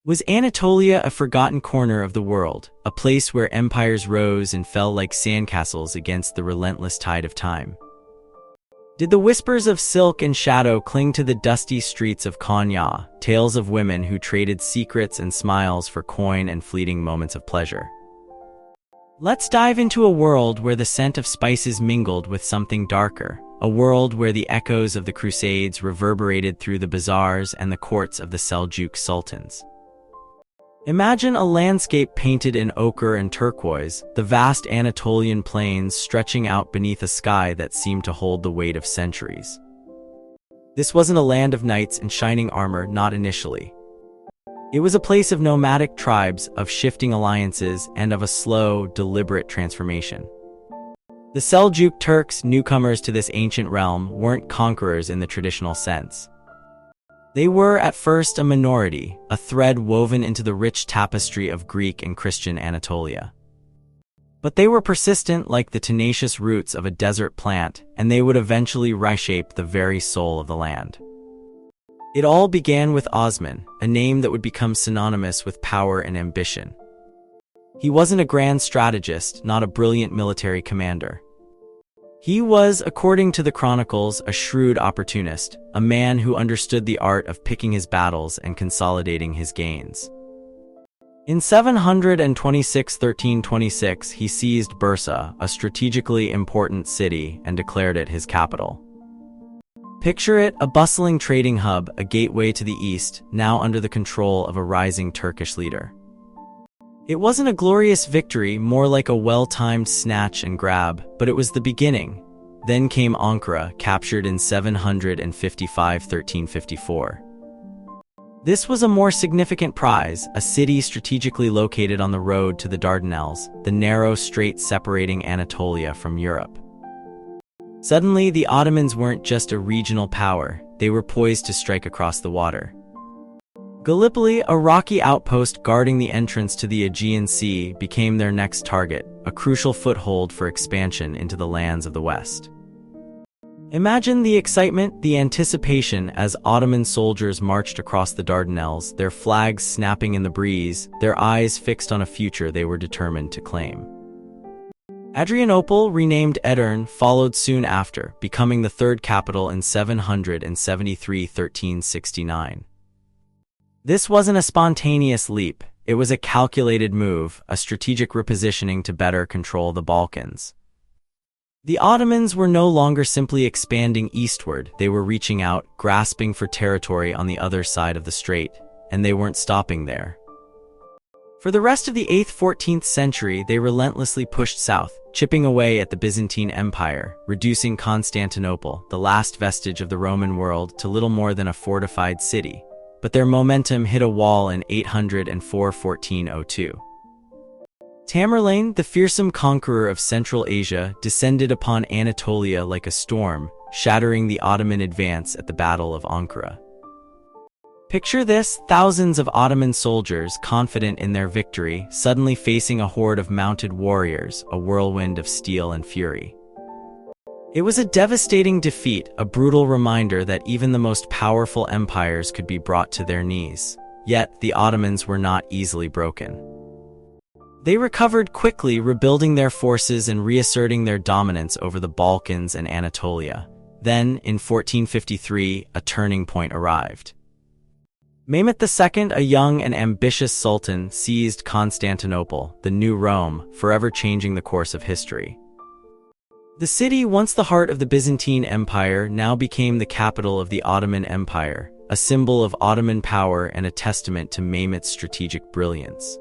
Was Anatolia a forgotten corner of the world, a place where empires rose and fell like sandcastles against the relentless tide of time? Did the whispers of silk and shadow cling to the dusty streets of Konya, tales of women who traded secrets and smiles for coin and fleeting moments of pleasure? Let's dive into a world where the scent of spices mingled with something darker, a world where the echoes of the Crusades reverberated through the bazaars and the courts of the Seljuk sultans. Imagine a landscape painted in ochre and turquoise, the vast Anatolian plains stretching out beneath a sky that seemed to hold the weight of centuries. This wasn't a land of knights in shining armor, not initially. It was a place of nomadic tribes, of shifting alliances, and of a slow, deliberate transformation. The Seljuk Turks, newcomers to this ancient realm, weren't conquerors in the traditional sense. They were at first a minority, a thread woven into the rich tapestry of Greek and Christian Anatolia. But they were persistent like the tenacious roots of a desert plant, and they would eventually reshape the very soul of the land. It all began with Osman, a name that would become synonymous with power and ambition. He wasn't a grand strategist, not a brilliant military commander. He was, according to the chronicles, a shrewd opportunist, a man who understood the art of picking his battles and consolidating his gains. In 726–1326, he seized Bursa, a strategically important city, and declared it his capital. Picture it, a bustling trading hub, a gateway to the east, now under the control of a rising Turkish leader. It wasn't a glorious victory, more like a well-timed snatch and grab, but it was the beginning. Then came Ankara, captured in 755–1354. This was a more significant prize, a city strategically located on the road to the Dardanelles, the narrow strait separating Anatolia from Europe. Suddenly, the Ottomans weren't just a regional power, they were poised to strike across the water. Gallipoli, a rocky outpost guarding the entrance to the Aegean Sea, became their next target, a crucial foothold for expansion into the lands of the West. Imagine the excitement, the anticipation as Ottoman soldiers marched across the Dardanelles, their flags snapping in the breeze, their eyes fixed on a future they were determined to claim. Adrianople, renamed Edirne, followed soon after, becoming the third capital in 773–1369. This wasn't a spontaneous leap, it was a calculated move, a strategic repositioning to better control the Balkans. The Ottomans were no longer simply expanding eastward, they were reaching out, grasping for territory on the other side of the strait, and they weren't stopping there. For the rest of the 8th–14th century, they relentlessly pushed south, chipping away at the Byzantine Empire, reducing Constantinople, the last vestige of the Roman world, to little more than a fortified city. But their momentum hit a wall in 804–1402. Tamerlane, the fearsome conqueror of Central Asia, descended upon Anatolia like a storm, shattering the Ottoman advance at the Battle of Ankara. Picture this, thousands of Ottoman soldiers, confident in their victory, suddenly facing a horde of mounted warriors, a whirlwind of steel and fury. It was a devastating defeat, a brutal reminder that even the most powerful empires could be brought to their knees. Yet, the Ottomans were not easily broken. They recovered quickly, rebuilding their forces and reasserting their dominance over the Balkans and Anatolia. Then, in 1453, a turning point arrived. Mehmet II, a young and ambitious sultan, seized Constantinople, the new Rome, forever changing the course of history. The city, once the heart of the Byzantine Empire, now became the capital of the Ottoman Empire, a symbol of Ottoman power and a testament to Mehmet's strategic brilliance.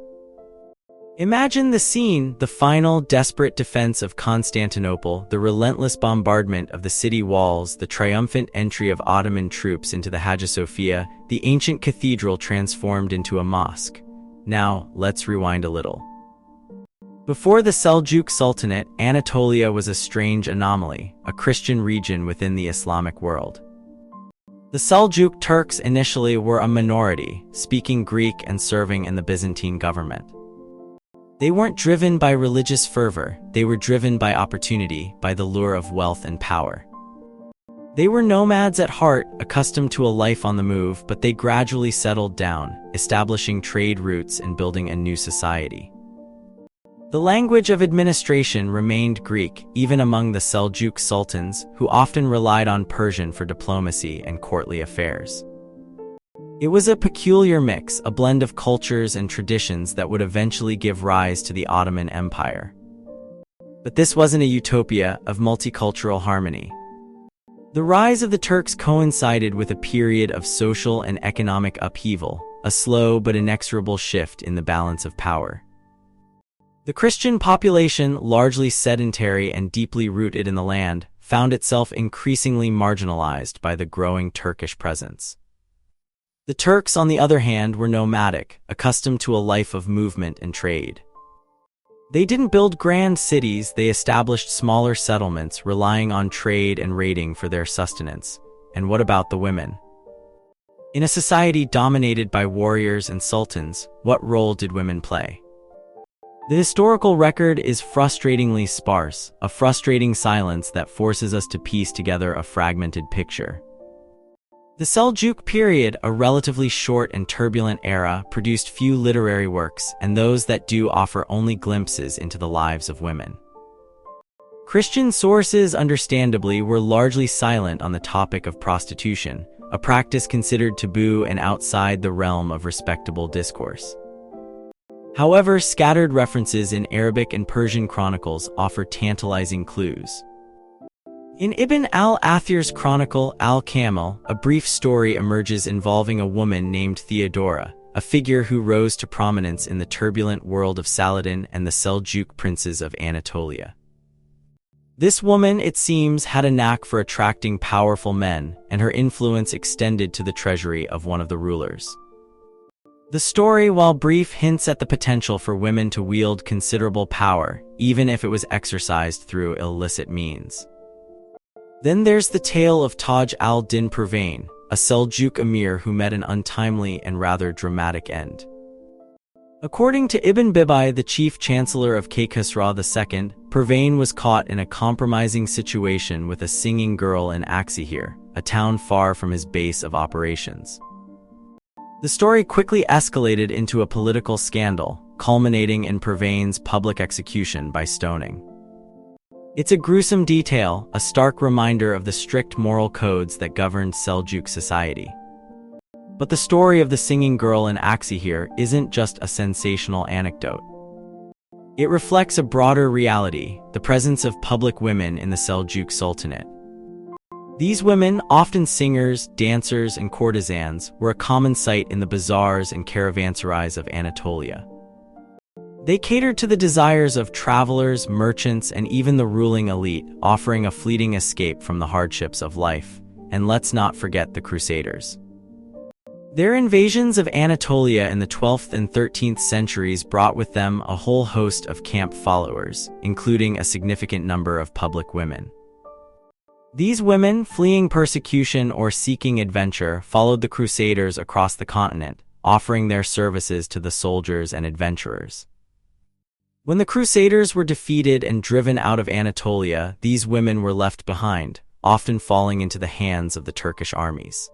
Imagine the scene, the final, desperate defense of Constantinople, the relentless bombardment of the city walls, the triumphant entry of Ottoman troops into the Hagia Sophia, the ancient cathedral transformed into a mosque. Now, let's rewind a little. Before the Seljuk Sultanate, Anatolia was a strange anomaly, a Christian region within the Islamic world. The Seljuk Turks initially were a minority, speaking Greek and serving in the Byzantine government. They weren't driven by religious fervor, they were driven by opportunity, by the lure of wealth and power. They were nomads at heart, accustomed to a life on the move, but they gradually settled down, establishing trade routes and building a new society. The language of administration remained Greek, even among the Seljuk sultans, who often relied on Persian for diplomacy and courtly affairs. It was a peculiar mix, a blend of cultures and traditions that would eventually give rise to the Ottoman Empire. But this wasn't a utopia of multicultural harmony. The rise of the Turks coincided with a period of social and economic upheaval, a slow but inexorable shift in the balance of power. The Christian population, largely sedentary and deeply rooted in the land, found itself increasingly marginalized by the growing Turkish presence. The Turks, on the other hand, were nomadic, accustomed to a life of movement and trade. They didn't build grand cities, they established smaller settlements, relying on trade and raiding for their sustenance. And what about the women? In a society dominated by warriors and sultans, what role did women play? The historical record is frustratingly sparse, a frustrating silence that forces us to piece together a fragmented picture. The Seljuk period, a relatively short and turbulent era, produced few literary works, and those that do offer only glimpses into the lives of women. Christian sources, understandably, were largely silent on the topic of prostitution, a practice considered taboo and outside the realm of respectable discourse. However, scattered references in Arabic and Persian chronicles offer tantalizing clues. In Ibn al-Athir's chronicle, Al-Kamil, a brief story emerges involving a woman named Theodora, a figure who rose to prominence in the turbulent world of Saladin and the Seljuk princes of Anatolia. This woman, it seems, had a knack for attracting powerful men, and her influence extended to the treasury of one of the rulers. The story, while brief, hints at the potential for women to wield considerable power, even if it was exercised through illicit means. Then there's the tale of Taj al-Din Pervane, a Seljuk emir who met an untimely and rather dramatic end. According to Ibn Bibi, the chief chancellor of Khosrow II, Pervane was caught in a compromising situation with a singing girl in Aksihir, a town far from his base of operations. The story quickly escalated into a political scandal, culminating in Pervane's public execution by stoning. It's a gruesome detail, a stark reminder of the strict moral codes that governed Seljuk society. But the story of the singing girl in Aksihir isn't just a sensational anecdote. It reflects a broader reality, the presence of public women in the Seljuk Sultanate. These women, often singers, dancers, and courtesans, were a common sight in the bazaars and caravanserais of Anatolia. They catered to the desires of travelers, merchants, and even the ruling elite, offering a fleeting escape from the hardships of life. And let's not forget the Crusaders. Their invasions of Anatolia in the 12th and 13th centuries brought with them a whole host of camp followers, including a significant number of public women. These women, fleeing persecution or seeking adventure, followed the Crusaders across the continent, offering their services to the soldiers and adventurers. When the Crusaders were defeated and driven out of Anatolia, these women were left behind, often falling into the hands of the Turkish armies.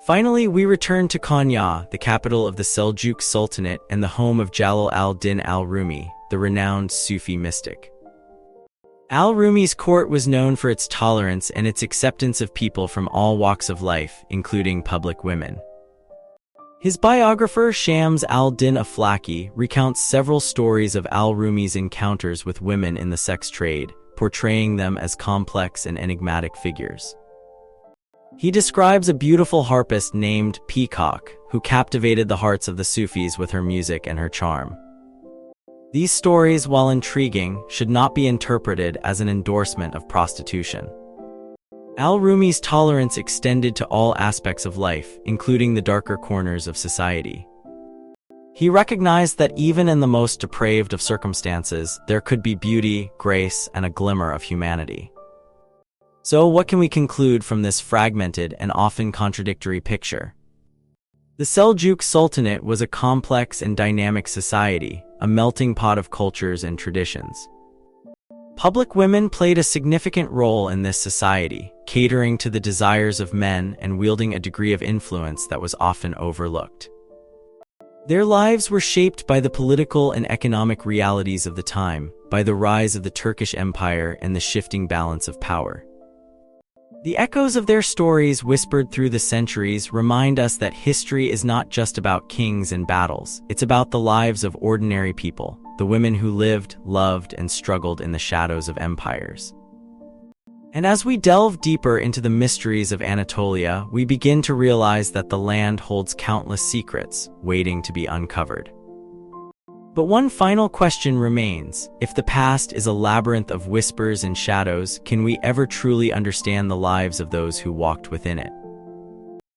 Finally, we return to Konya, the capital of the Seljuk Sultanate and the home of Jalal al-Din al-Rumi, the renowned Sufi mystic. Al-Rumi's court was known for its tolerance and its acceptance of people from all walks of life, including public women. His biographer Shams al-Din Aflaki recounts several stories of al-Rumi's encounters with women in the sex trade, portraying them as complex and enigmatic figures. He describes a beautiful harpist named Peacock, who captivated the hearts of the Sufis with her music and her charm. These stories, while intriguing, should not be interpreted as an endorsement of prostitution. Al-Rumi's tolerance extended to all aspects of life, including the darker corners of society. He recognized that even in the most depraved of circumstances, there could be beauty, grace, and a glimmer of humanity. So, what can we conclude from this fragmented and often contradictory picture? The Seljuk Sultanate was a complex and dynamic society, a melting pot of cultures and traditions. Public women played a significant role in this society, catering to the desires of men and wielding a degree of influence that was often overlooked. Their lives were shaped by the political and economic realities of the time, by the rise of the Turkish Empire and the shifting balance of power. The echoes of their stories whispered through the centuries remind us that history is not just about kings and battles, it's about the lives of ordinary people, the women who lived, loved, and struggled in the shadows of empires. And as we delve deeper into the mysteries of Anatolia, we begin to realize that the land holds countless secrets, waiting to be uncovered. But one final question remains: if the past is a labyrinth of whispers and shadows, can we ever truly understand the lives of those who walked within it?